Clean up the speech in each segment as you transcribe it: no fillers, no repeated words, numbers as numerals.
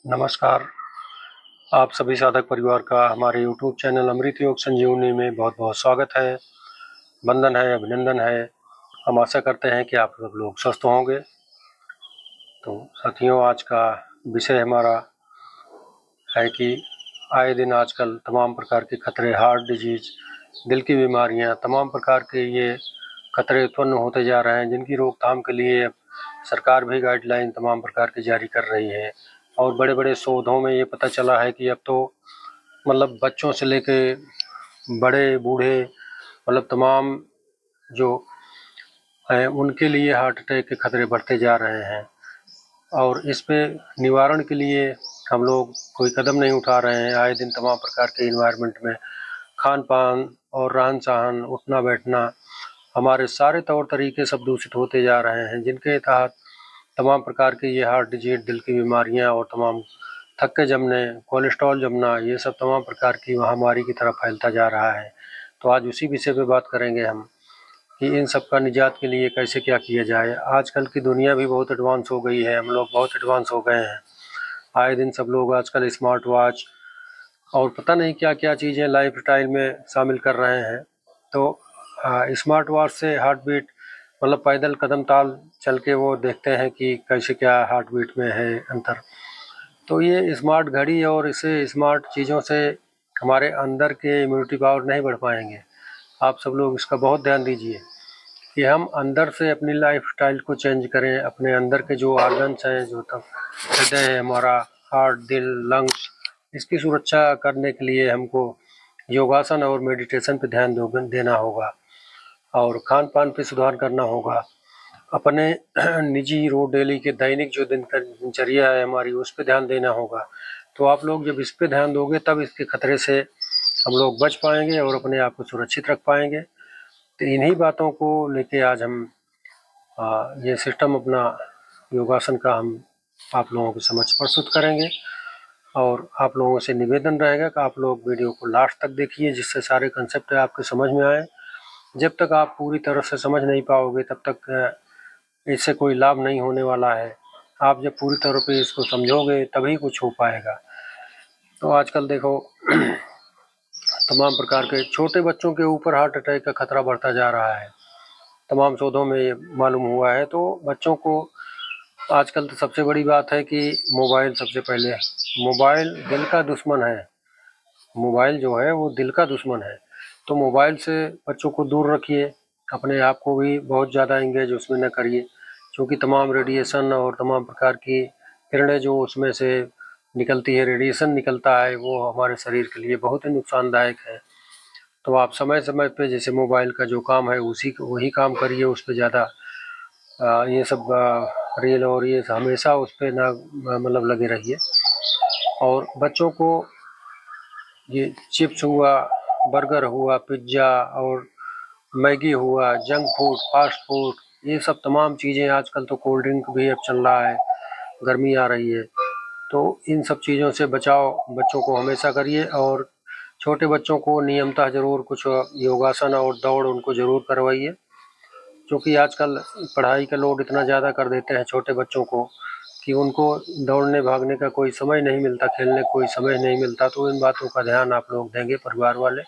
नमस्कार। आप सभी साधक परिवार का हमारे YouTube चैनल अमृत योग संजीवनी में बहुत बहुत स्वागत है। वंदन है, अभिनंदन है। हम आशा करते हैं कि आप सब लोग स्वस्थ होंगे। तो साथियों, आज का विषय हमारा है कि आए दिन आजकल तमाम प्रकार के खतरे, हार्ट डिजीज, दिल की बीमारियां, तमाम प्रकार के ये खतरे उत्पन्न होते जा रहे हैं, जिनकी रोकथाम के लिए सरकार भी गाइडलाइन तमाम प्रकार की जारी कर रही है। और बड़े बड़े शोधों में ये पता चला है कि अब तो मतलब बच्चों से लेके बड़े बूढ़े मतलब तमाम जो हैं उनके लिए हार्ट अटैक के खतरे बढ़ते जा रहे हैं। और इस पे निवारण के लिए हम लोग कोई कदम नहीं उठा रहे हैं। आए दिन तमाम प्रकार के इन्वायरमेंट में खान पान और रहन सहन, उठना बैठना, हमारे सारे तौर तरीके सब दूषित होते जा रहे हैं, जिनके तहत तमाम प्रकार के ये हार्ट डिजीज, दिल की बीमारियां और तमाम थक्के जमने, कोलेस्ट्रॉल जमना, ये सब तमाम प्रकार की महामारी की तरफ फैलता जा रहा है। तो आज उसी विषय पे बात करेंगे हम कि इन सब का निजात के लिए कैसे क्या किया जाए। आजकल की दुनिया भी बहुत एडवांस हो गई है, हम लोग बहुत एडवांस हो गए हैं। आए दिन सब लोग आजकल स्मार्ट वॉच और पता नहीं क्या क्या चीज़ें लाइफ स्टाइल में शामिल कर रहे हैं। तो स्मार्ट वॉच से हार्ट बीट मतलब पैदल कदम ताल चल के वो देखते हैं कि कैसे क्या हार्ट बीट में है अंतर। तो ये स्मार्ट घड़ी और इसे स्मार्ट चीज़ों से हमारे अंदर के इम्यूनिटी पावर नहीं बढ़ पाएंगे। आप सब लोग इसका बहुत ध्यान दीजिए कि हम अंदर से अपनी लाइफ स्टाइल को चेंज करें। अपने अंदर के जो ऑर्गन्स हैं, जो तब हृदय है हमारा, हार्ट, दिल, लंग्स, इसकी सुरक्षा करने के लिए हमको योगासन और मेडिटेशन पे ध्यान देना होगा और खान पान पे सुधार करना होगा। अपने निजी रोड डेली के दैनिक जो दिनचर्या है हमारी, उस पर ध्यान देना होगा। तो आप लोग जब इस पे ध्यान दोगे तब इसके खतरे से हम लोग बच पाएंगे और अपने आप को सुरक्षित रख पाएंगे। तो इन्हीं बातों को लेके आज हम ये सिस्टम अपना योगासन का हम आप लोगों के समक्ष प्रस्तुत करेंगे। और आप लोगों से निवेदन रहेगा कि आप लोग वीडियो को लास्ट तक देखिए, जिससे सारे कंसेप्ट आपके समझ में आए। जब तक आप पूरी तरह से समझ नहीं पाओगे तब तक इससे कोई लाभ नहीं होने वाला है। आप जब पूरी तरह पे इसको समझोगे तभी कुछ हो पाएगा। तो आजकल देखो तमाम प्रकार के छोटे बच्चों के ऊपर हार्ट अटैक का खतरा बढ़ता जा रहा है, तमाम शोधों में ये मालूम हुआ है। तो बच्चों को आजकल तो सबसे बड़ी बात है कि मोबाइल सबसे पहले, मोबाइल दिल का दुश्मन है। मोबाइल जो है वो दिल का दुश्मन है। तो मोबाइल से बच्चों को दूर रखिए, अपने आप को भी बहुत ज़्यादा इंगेज उसमें न करिए, क्योंकि तमाम रेडिएशन और तमाम प्रकार की किरणें जो उसमें से निकलती है, रेडिएशन निकलता है, वो हमारे शरीर के लिए बहुत ही नुकसानदायक है। तो आप समय समय पे जैसे मोबाइल का जो काम है उसी वही काम करिए, उस पर ज़्यादा ये सब रील और ये हमेशा उस पर ना मतलब लगे रहिए। और बच्चों को ये चिप्स हुआ, बर्गर हुआ, पिज्ज़ा और मैगी हुआ, जंक फूड, फास्ट फूड, ये सब तमाम चीज़ें, आजकल तो कोल्ड ड्रिंक भी अब चल रहा है, गर्मी आ रही है, तो इन सब चीज़ों से बचाव बच्चों को हमेशा करिए। और छोटे बच्चों को नियमतः ज़रूर कुछ योगासन और दौड़ उनको ज़रूर करवाइए, क्योंकि आजकल पढ़ाई का लोड इतना ज़्यादा कर देते हैं छोटे बच्चों को कि उनको दौड़ने भागने का कोई समय नहीं मिलता, खेलने का कोई समय नहीं मिलता। तो इन बातों का ध्यान आप लोग देंगे परिवार वाले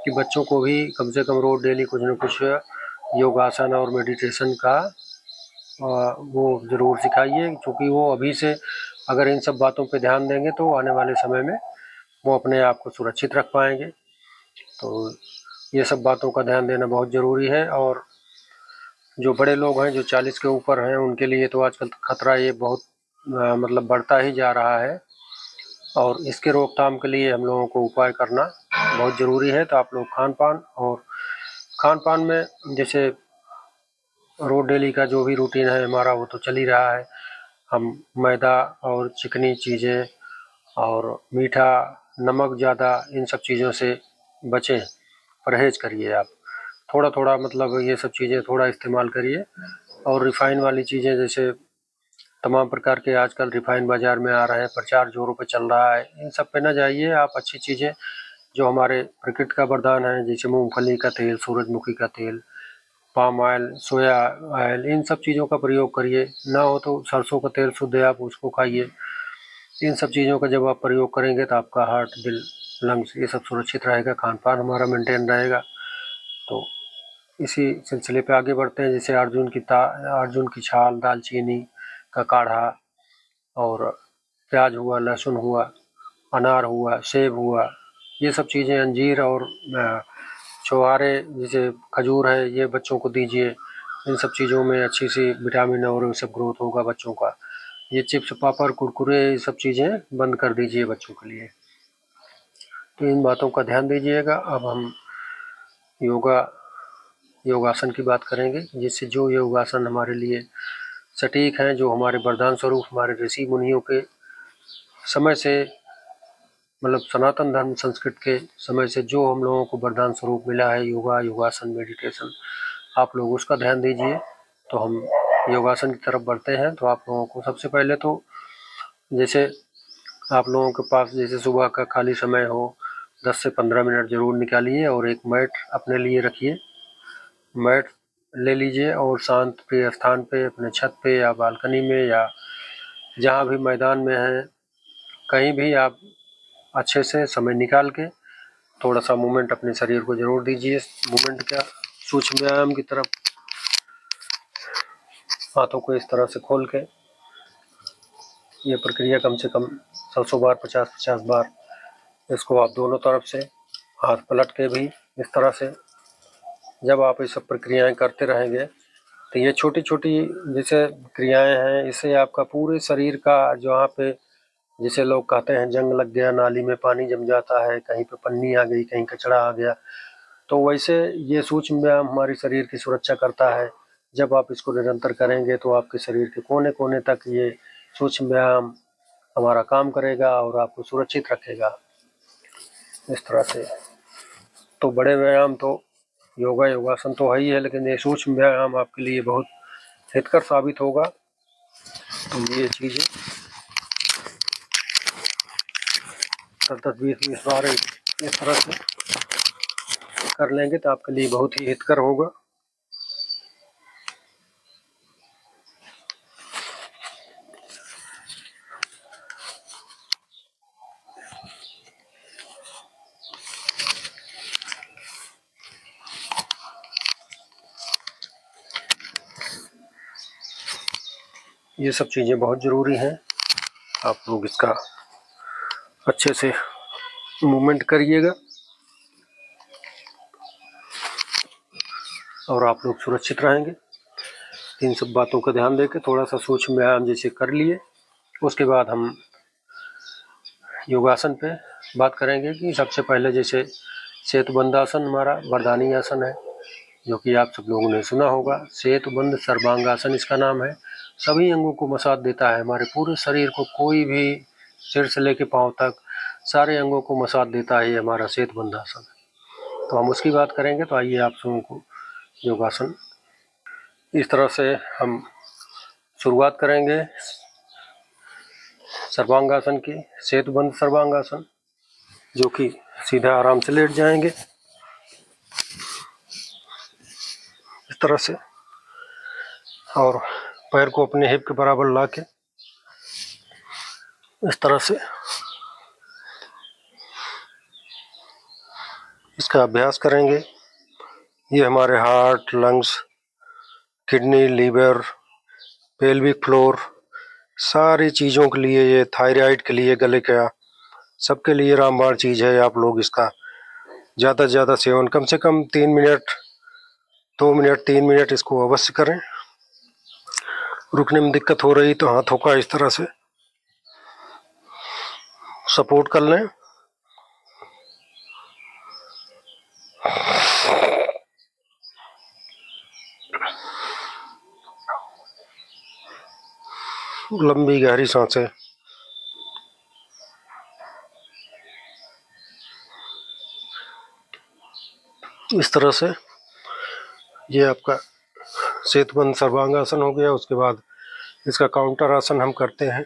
कि बच्चों को भी कम से कम रोज डेली कुछ न कुछ योगासन और मेडिटेशन का वो ज़रूर सिखाइए, क्योंकि वो अभी से अगर इन सब बातों पे ध्यान देंगे तो आने वाले समय में वो अपने आप को सुरक्षित रख पाएंगे। तो ये सब बातों का ध्यान देना बहुत ज़रूरी है। और जो बड़े लोग हैं, जो 40 के ऊपर हैं, उनके लिए तो आजकल खतरा ये बहुत मतलब बढ़ता ही जा रहा है। और इसके रोकथाम के लिए हम लोगों को उपाय करना बहुत ज़रूरी है। तो आप लोग खान पान में जैसे रोज डेली का जो भी रूटीन है हमारा, वो तो चल ही रहा है। हम मैदा और चिकनी चीज़ें और मीठा, नमक ज़्यादा, इन सब चीज़ों से बचें, परहेज़ करिए आप। थोड़ा थोड़ा मतलब ये सब चीज़ें थोड़ा इस्तेमाल करिए। और रिफ़ाइन वाली चीज़ें जैसे तमाम प्रकार के आजकल रिफ़ाइन बाज़ार में आ रहे हैं, प्रचार ज़ोरों पे चल रहा है, इन सब पे ना जाइए आप। अच्छी चीज़ें जो हमारे प्रकृति का वरदान है, जैसे मूंगफली का तेल, सूरजमुखी का तेल, पाम ऑयल, सोया ऑयल, इन सब चीज़ों का प्रयोग करिए। ना हो तो सरसों का तेल शुद्ध है, आप उसको खाइए। इन सब चीज़ों का जब आप प्रयोग करेंगे तो आपका हार्ट, दिल, लंग्स ये सब सुरक्षित रहेगा, खान पान हमारा मेंटेन रहेगा। तो इसी सिलसिले पे आगे बढ़ते हैं। जैसे अर्जुन की छाल, दालचीनी का काढ़ा, और प्याज हुआ, लहसुन हुआ, अनार हुआ, सेब हुआ, ये सब चीज़ें, अंजीर और छुहारे जैसे खजूर है, ये बच्चों को दीजिए। इन सब चीज़ों में अच्छी सी विटामिन और सब ग्रोथ होगा बच्चों का। ये चिप्स, पापड़, कुरकुरे ये सब चीज़ें बंद कर दीजिए बच्चों के लिए। तो इन बातों का ध्यान दीजिएगा। अब हम योगासन की बात करेंगे, जिससे जो योगासन हमारे लिए सटीक हैं, जो हमारे वरदान स्वरूप हमारे ऋषि मुनियों के समय से, मतलब सनातन धर्म संस्कृत के समय से जो हम लोगों को वरदान स्वरूप मिला है, योगासन, मेडिटेशन, आप लोग उसका ध्यान दीजिए। तो हम योगासन की तरफ बढ़ते हैं। तो आप लोगों को सबसे पहले तो जैसे आप लोगों के पास जैसे सुबह का खाली समय हो, 10 से 15 मिनट ज़रूर निकालिए और एक मैट अपने लिए रखिए। मैट ले लीजिए और शांत प्रिय स्थान पे, अपने छत पे या बालकनी में या जहाँ भी मैदान में है, कहीं भी आप अच्छे से समय निकाल के थोड़ा सा मूवमेंट अपने शरीर को ज़रूर दीजिए। मूवमेंट क्या, सूक्ष्म व्यायाम की तरफ। हाथों को इस तरह से खोल के ये प्रक्रिया कम से कम 100 बार, 50 बार, इसको आप दोनों तरफ से हाथ पलट के भी इस तरह से जब आप ये सब प्रक्रियाएं करते रहेंगे तो ये छोटी छोटी जैसे क्रियाएं हैं, इससे आपका पूरे शरीर का, जहाँ पे जैसे लोग कहते हैं जंग लग गया, नाली में पानी जम जाता है, कहीं पे पन्नी आ गई, कहीं कचरा आ गया, तो वैसे ये सूक्ष्म व्यायाम हमारे शरीर की सुरक्षा करता है। जब आप इसको निरंतर करेंगे तो आपके शरीर के कोने कोने तक ये सूक्ष्म व्यायाम हमारा काम करेगा और आपको सुरक्षित रखेगा इस तरह से। तो बड़े व्यायाम तो योगासन तो है ही है, लेकिन ये सूक्ष्म व्यायाम आपके लिए बहुत हितकर साबित होगा। तो ये चीज़ें 10-20 बार इस तरह से कर लेंगे तो आपके लिए बहुत ही हितकर होगा। ये सब चीज़ें बहुत ज़रूरी हैं, आप लोग इसका अच्छे से मूवमेंट करिएगा और आप लोग सुरक्षित रहेंगे। इन सब बातों का ध्यान देकर थोड़ा सा सूक्ष्म व्यायाम जैसे कर लिए, उसके बाद हम योगासन पे बात करेंगे कि सबसे पहले जैसे सेतुबंध आसन हमारा वरदानी आसन है, जो कि आप सब लोगों ने सुना होगा। सेतुबंध सर्वांगासन इसका नाम है। सभी अंगों को मसाज देता है, हमारे पूरे शरीर को, कोई भी सिर से लेकर पांव तक सारे अंगों को मसाज देता है, ये हमारा सेतुबंध आसन है। तो हम उसकी बात करेंगे। तो आइए आप सबों को योगासन इस तरह से हम शुरुआत करेंगे सर्वांगासन की। सेतुबंध सर्वांगासन, जो कि सीधा आराम से लेट जाएंगे इस तरह से, और पैर को अपने हिप के बराबर ला के इस तरह से इसका अभ्यास करेंगे। ये हमारे heart, lungs, kidney, liver, pelvic floor, सारी चीज़ों के लिए, ये थायराइड के लिए, गले का, सबके लिए रामबाण चीज़ है। आप लोग इसका ज़्यादा से ज़्यादा सेवन, कम से कम 3 मिनट, 2 मिनट, 3 मिनट इसको अवश्य करें। रुकने में दिक्कत हो रही तो हाथों का इस तरह से सपोर्ट कर लें। लंबी गहरी सांसें, इस तरह से ये आपका सेतुबंध सर्वांगासन हो गया। उसके बाद इसका काउंटर आसन हम करते हैं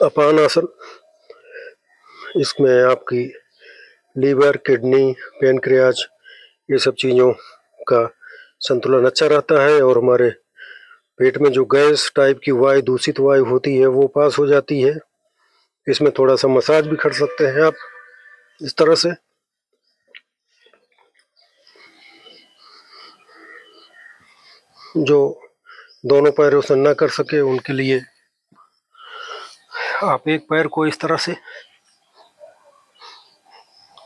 अपान आसन। इसमें आपकी लीवर, किडनी, पैनक्रियाज, ये सब चीज़ों का संतुलन अच्छा रहता है और हमारे पेट में जो गैस टाइप की वायु, दूषित वायु होती है, वो पास हो जाती है। इसमें थोड़ा सा मसाज भी कर सकते हैं आप इस तरह से। जो दोनों पैरों से ना कर सके उनके लिए आप एक पैर को इस तरह से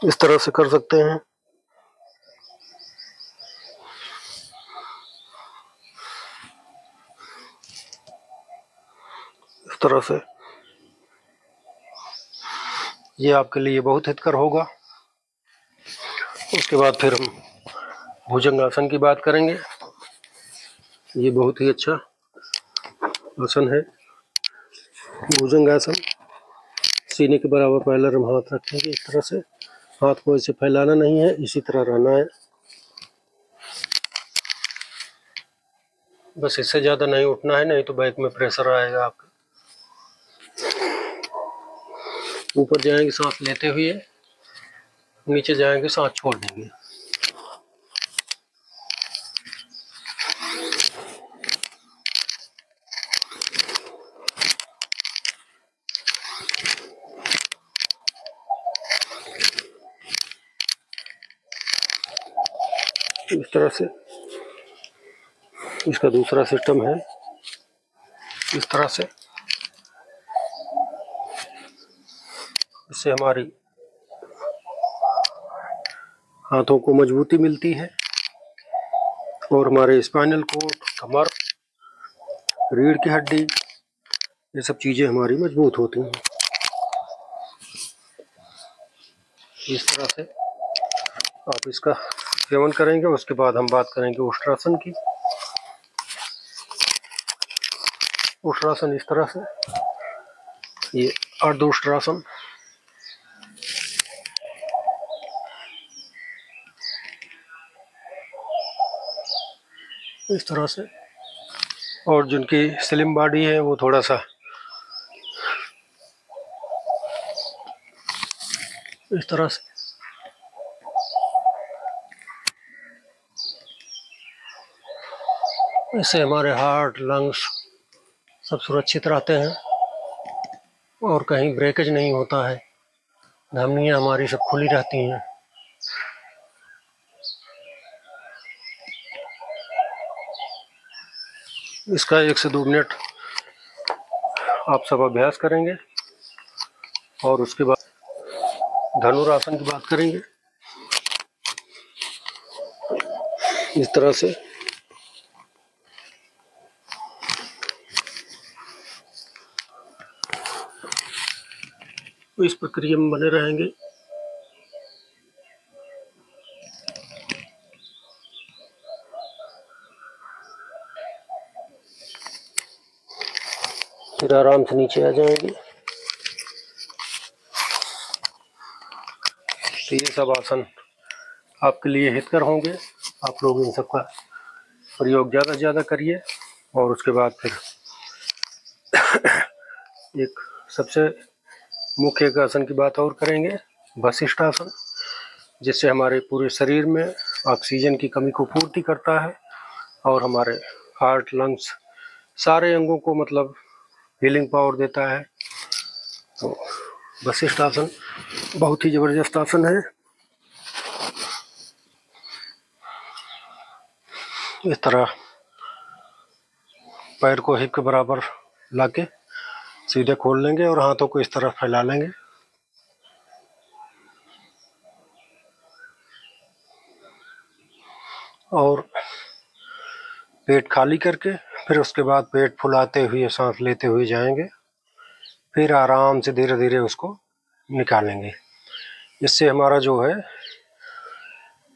कर सकते हैं। इस तरह से ये आपके लिए बहुत हितकर होगा। उसके बाद फिर हम भुजंगासन की बात करेंगे। ये बहुत ही अच्छा आसन है भुजंगासन। सीने के बराबर पहले हम हाथ रखेंगे इस तरह से। हाथ को ऐसे फैलाना नहीं है, इसी तरह रहना है बस। इससे ज़्यादा नहीं उठना है, नहीं तो बैक में प्रेशर आएगा आपके। ऊपर जाएंगे सांस लेते हुए, नीचे जाएंगे सांस छोड़ देंगे। इस तरह से इसका दूसरा सिस्टम है। इस तरह से इससे हमारी हाथों को मजबूती मिलती है और हमारे स्पाइनल कोड, कमर, रीढ़ की हड्डी, ये सब चीज़ें हमारी मजबूत होती हैं। इस तरह से आप इसका सेवन करेंगे। उसके बाद हम बात करेंगे उष्ट्रासन की। उष्ट्रासन इस तरह से, ये अर्ध उष्ट्रासन। इस तरह से, और जिनकी स्लिम बॉडी है वो थोड़ा सा इस तरह से। इससे हमारे हार्ट, लंग्स सब सुरक्षित रहते हैं और कहीं ब्रेकेज नहीं होता है। धमनियाँ हमारी सब खुली रहती हैं। इसका 1 से 2 मिनट आप सब अभ्यास करेंगे और उसके बाद धनुरासन की बात करेंगे। इस तरह से इस प्रक्रिया में बने रहेंगे। फिर आराम से नीचे आ जाएंगे। तो ये सब आसन आपके लिए हितकर होंगे। आप लोग इन सब का प्रयोग ज़्यादा से ज़्यादा करिए। और उसके बाद फिर एक सबसे मुख्य एक आसन की बात और करेंगे, वशिष्ठ आसन, जिससे हमारे पूरे शरीर में ऑक्सीजन की कमी को पूर्ति करता है और हमारे हार्ट, लंग्स, सारे अंगों को मतलब हीलिंग पावर देता है। तो वशिष्ठ आसन बहुत ही ज़बरदस्त आसन है। इस तरह पैर को हिप के बराबर लाके सीधे खोल लेंगे और हाथों को इस तरह फैला लेंगे। और पेट खाली करके फिर उसके बाद पेट फुलाते हुए सांस लेते हुए जाएंगे। फिर आराम से धीरे धीरे उसको निकालेंगे। इससे हमारा जो है,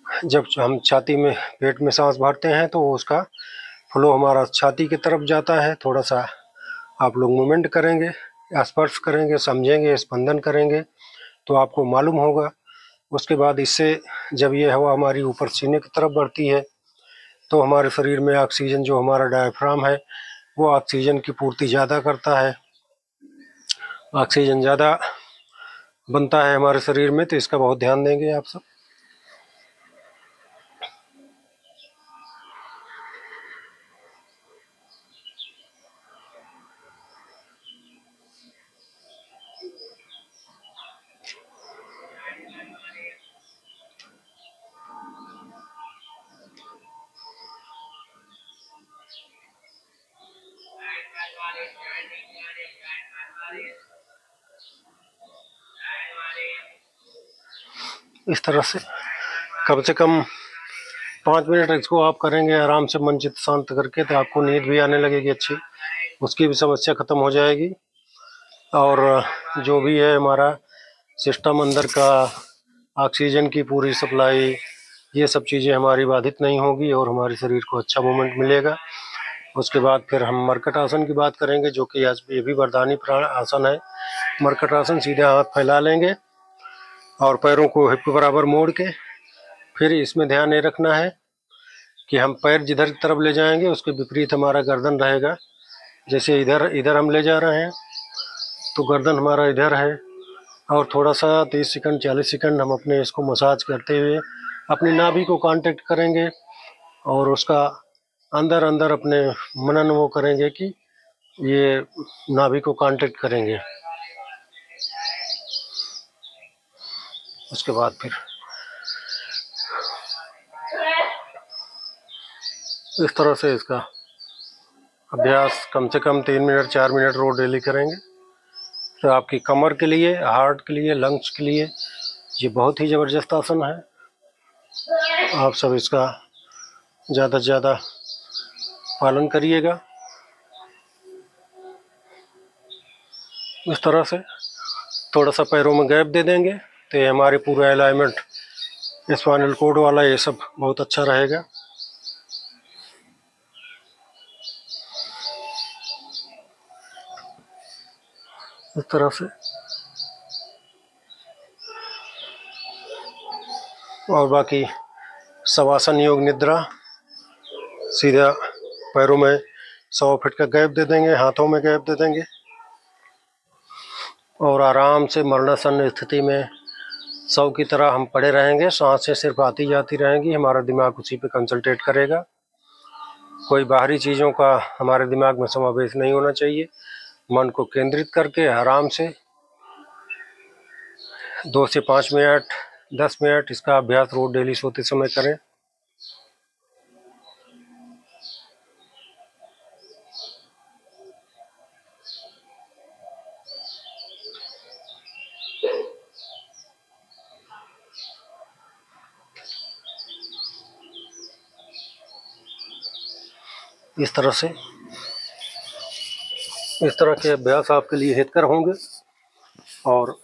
जब हम छाती में पेट में सांस भरते हैं तो उसका फ्लो हमारा छाती की तरफ जाता है। थोड़ा सा आप लोग मूवमेंट करेंगे, स्पर्श करेंगे, समझेंगे, स्पंदन करेंगे तो आपको मालूम होगा। उसके बाद इससे जब ये हवा हमारी ऊपर सीने की तरफ बढ़ती है तो हमारे शरीर में ऑक्सीजन, जो हमारा डायफ्राम है, वो ऑक्सीजन की पूर्ति ज़्यादा करता है। ऑक्सीजन ज़्यादा बनता है हमारे शरीर में, तो इसका बहुत ध्यान देंगे आप सब। इस तरह से कम से कम 5 मिनट इसको आप करेंगे आराम से, मन चित्त शांत करके, तो आपको नींद भी आने लगेगी अच्छी, उसकी भी समस्या ख़त्म हो जाएगी। और जो भी है हमारा सिस्टम अंदर का, ऑक्सीजन की पूरी सप्लाई, ये सब चीज़ें हमारी बाधित नहीं होगी और हमारे शरीर को अच्छा मूवमेंट मिलेगा। उसके बाद फिर हम मरकट आसन की बात करेंगे, जो कि आज ये भी वरदानी प्राण आसन है। मरकट आसन, सीधे हाथ फैला लेंगे और पैरों को हिप बराबर मोड़ के, फिर इसमें ध्यान ये रखना है कि हम पैर जिधर की तरफ ले जाएंगे उसके विपरीत हमारा गर्दन रहेगा। जैसे इधर हम ले जा रहे हैं तो गर्दन हमारा इधर है, और थोड़ा सा 30 सेकंड 40 सेकंड हम अपने इसको मसाज करते हुए अपनी नाभि को कांटेक्ट करेंगे और उसका अंदर अंदर अपने मनन वो करेंगे कि ये नाभि को कांटेक्ट करेंगे। उसके बाद फिर इस तरह से इसका अभ्यास कम से कम 3 मिनट 4 मिनट रोज डेली करेंगे, तो आपकी कमर के लिए, हार्ट के लिए, लंग्स के लिए ये बहुत ही ज़बरदस्त आसन है। आप सब इसका ज़्यादा से ज़्यादा पालन करिएगा। इस तरह से थोड़ा सा पैरों में गैप दे देंगे तो ये हमारे पूरा अलाइनमेंट, स्पाइनल कोड वाला, ये सब बहुत अच्छा रहेगा। इस तरह से, और बाकी शवासन योग निद्रा, सीधा पैरों में 100 फीट का गैप दे देंगे, हाथों में गैप दे देंगे और आराम से मरणासन स्थिति में शव की तरह हम पड़े रहेंगे। सांसें सिर्फ आती जाती रहेंगी, हमारा दिमाग उसी पे कंसंट्रेट करेगा। कोई बाहरी चीज़ों का हमारे दिमाग में समावेश नहीं होना चाहिए। मन को केंद्रित करके आराम से 2 से 5 मिनट 10 मिनट इसका अभ्यास रोज डेली सोते समय करें। इस तरह से, इस तरह के अभ्यास आपके लिए हितकर होंगे और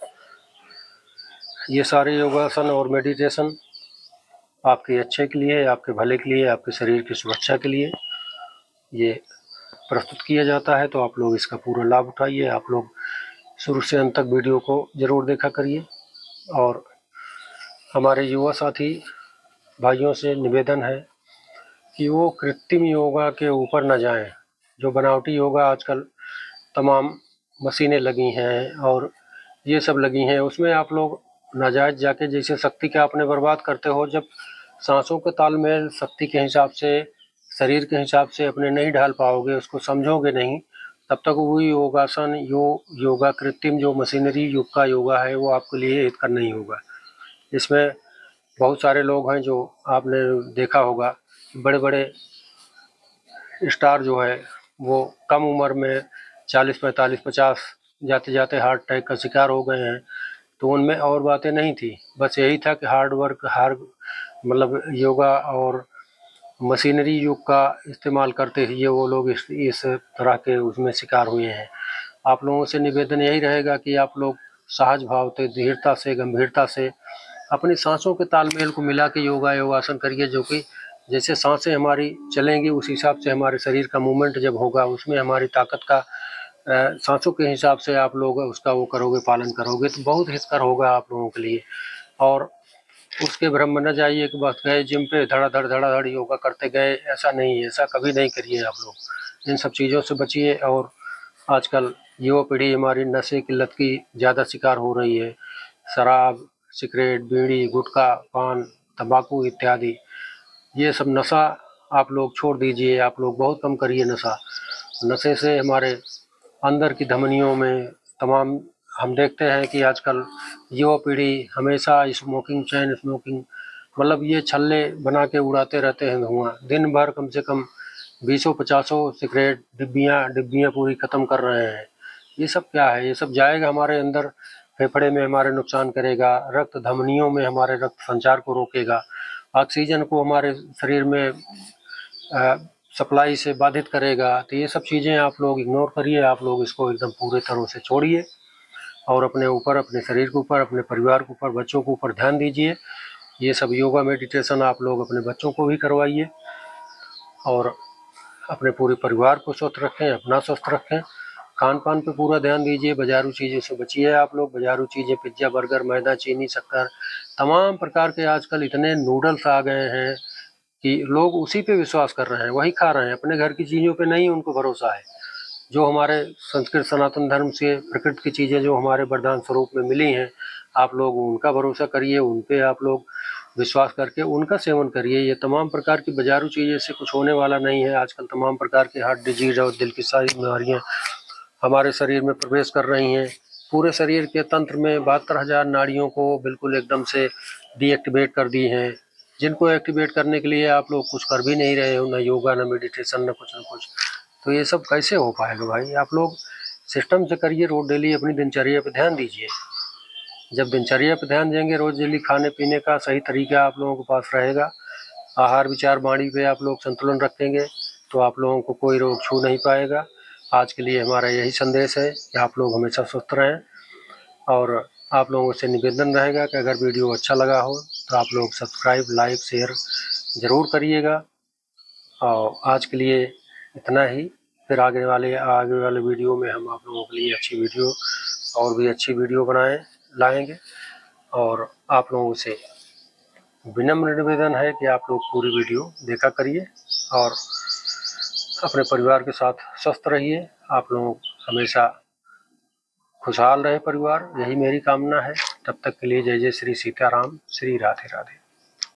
ये सारे योगासन और मेडिटेशन आपके अच्छे के लिए, आपके भले के लिए, आपके शरीर की सुरक्षा के लिए ये प्रस्तुत किया जाता है। तो आप लोग इसका पूरा लाभ उठाइए। आप लोग शुरू से अंत तक वीडियो को ज़रूर देखा करिए और हमारे युवा साथी भाइयों से निवेदन है कि वो कृत्रिम योगा के ऊपर न जाएं। जो बनावटी योगा आजकल तमाम मशीनें लगी हैं और ये सब लगी हैं, उसमें आप लोग नाजायज़ जाके जैसे शक्ति का आपने बर्बाद करते हो। जब सांसों के तालमेल शक्ति के हिसाब से, शरीर के हिसाब से अपने नहीं ढाल पाओगे, उसको समझोगे नहीं, तब तक वो योगासन, योगा कृत्रिम जो मशीनरी युग का योगा है वो आपके लिए हितकर नहीं होगा। इसमें बहुत सारे लोग हैं जो आपने देखा होगा, बड़े बड़े स्टार जो है वो कम उम्र में 40, 45, 50 जाते जाते हार्ट अटैक का शिकार हो गए हैं। तो उनमें और बातें नहीं थी, बस यही था कि हार्ड वर्क, मतलब योगा और मशीनरी युग का इस्तेमाल करते हुए वो लोग इस तरह के उसमें शिकार हुए हैं। आप लोगों से निवेदन यही रहेगा कि आप लोग सहज भाव से, धीरता से, गंभीरता से अपनी सांसों के तालमेल को मिला के योगासन करिए। जो कि जैसे सांसें हमारी चलेंगी उस हिसाब से हमारे शरीर का मूवमेंट जब होगा, उसमें हमारी ताकत का सांसों के हिसाब से आप लोग उसका वो करोगे, पालन करोगे, तो बहुत हितकर होगा आप लोगों के लिए। और उसके भ्रम में न जाइए कि बस गए जिम पे धड़ाधड़ योगा करते गए, ऐसा नहीं है, ऐसा कभी नहीं करिए। आप लोग इन सब चीज़ों से बचिए। और आजकल युवा पीढ़ी हमारी नशे की लत की ज़्यादा शिकार हो रही है। शराब, सिगरेट, बीड़ी, गुटखा, पान, तंबाकू इत्यादि, ये सब नशा आप लोग छोड़ दीजिए। आप लोग बहुत कम करिए नशा। नशे से हमारे अंदर की धमनियों में तमाम, हम देखते हैं कि आजकल युवा पीढ़ी हमेशा स्मोकिंग, चैन स्मोकिंग, मतलब ये छल्ले बना के उड़ाते रहते हैं धुआं। दिन भर कम से कम 20-50 सिगरेट डिब्बियाँ पूरी ख़त्म कर रहे हैं। ये सब क्या है? ये सब जाएगा हमारे अंदर फेफड़े में हमारे नुकसान करेगा, रक्त धमनियों में हमारे रक्त संचार को रोकेगा, ऑक्सीजन को हमारे शरीर में सप्लाई से बाधित करेगा। तो ये सब चीज़ें आप लोग इग्नोर करिए, आप लोग इसको एकदम पूरे तरह से छोड़िए और अपने ऊपर, अपने शरीर के ऊपर, अपने परिवार के ऊपर, बच्चों के ऊपर ध्यान दीजिए। ये सब योगा मेडिटेशन आप लोग अपने बच्चों को भी करवाइए और अपने पूरे परिवार को स्वस्थ रखें, अपना स्वस्थ रखें। खान पान पे पूरा ध्यान दीजिए, बाजारू चीज़ों से बचिए। आप लोग बाजारू चीज़ें, पिज्ज़ा, बर्गर, मैदा, चीनी, शक्कर, तमाम प्रकार के आजकल इतने नूडल्स आ गए हैं कि लोग उसी पे विश्वास कर रहे हैं, वही खा रहे हैं, अपने घर की चीज़ों पे नहीं उनको भरोसा है। जो हमारे संस्कृत सनातन धर्म से प्रकृति की चीज़ें जो हमारे वरदान स्वरूप में मिली हैं, आप लोग उनका भरोसा करिए, उन पे आप लोग विश्वास करके उनका सेवन करिए। ये तमाम प्रकार की बाजारू चीज़ें से कुछ होने वाला नहीं है। आजकल तमाम प्रकार के हार्ट डिजीज और दिल की सारी बीमारियाँ हमारे शरीर में प्रवेश कर रही हैं। पूरे शरीर के तंत्र में 72,000 नाड़ियों को बिल्कुल एकदम से डीएक्टिवेट कर दी हैं, जिनको एक्टिवेट करने के लिए आप लोग कुछ कर भी नहीं रहे हो, ना योगा, ना मेडिटेशन, ना कुछ। तो ये सब कैसे हो पाएगा भाई? आप लोग सिस्टम से करिए, रोज डेली अपनी दिनचर्या पर ध्यान दीजिए। जब दिनचर्या पर ध्यान देंगे, रोज डेली खाने पीने का सही तरीका आप लोगों के पास रहेगा, आहार विचार वाणी पे आप लोग संतुलन रखेंगे, तो आप लोगों को कोई रोग छू नहीं पाएगा। आज के लिए हमारा यही संदेश है कि आप लोग हमेशा स्वस्थ रहें और आप लोगों से निवेदन रहेगा कि अगर वीडियो अच्छा लगा हो तो आप लोग सब्सक्राइब, लाइक, शेयर ज़रूर करिएगा। और आज के लिए इतना ही। फिर आगे वाले वीडियो में हम आप लोगों के लिए अच्छी वीडियो और भी अच्छी वीडियो लाएंगे। और आप लोगों से विनम्र निवेदन है कि आप लोग पूरी वीडियो देखा करिए और अपने परिवार के साथ स्वस्थ रहिए। आप लोग हमेशा खुशहाल रहे परिवार, यही मेरी कामना है। तब तक के लिए जय जय श्री सीताराम, श्री राधे राधे।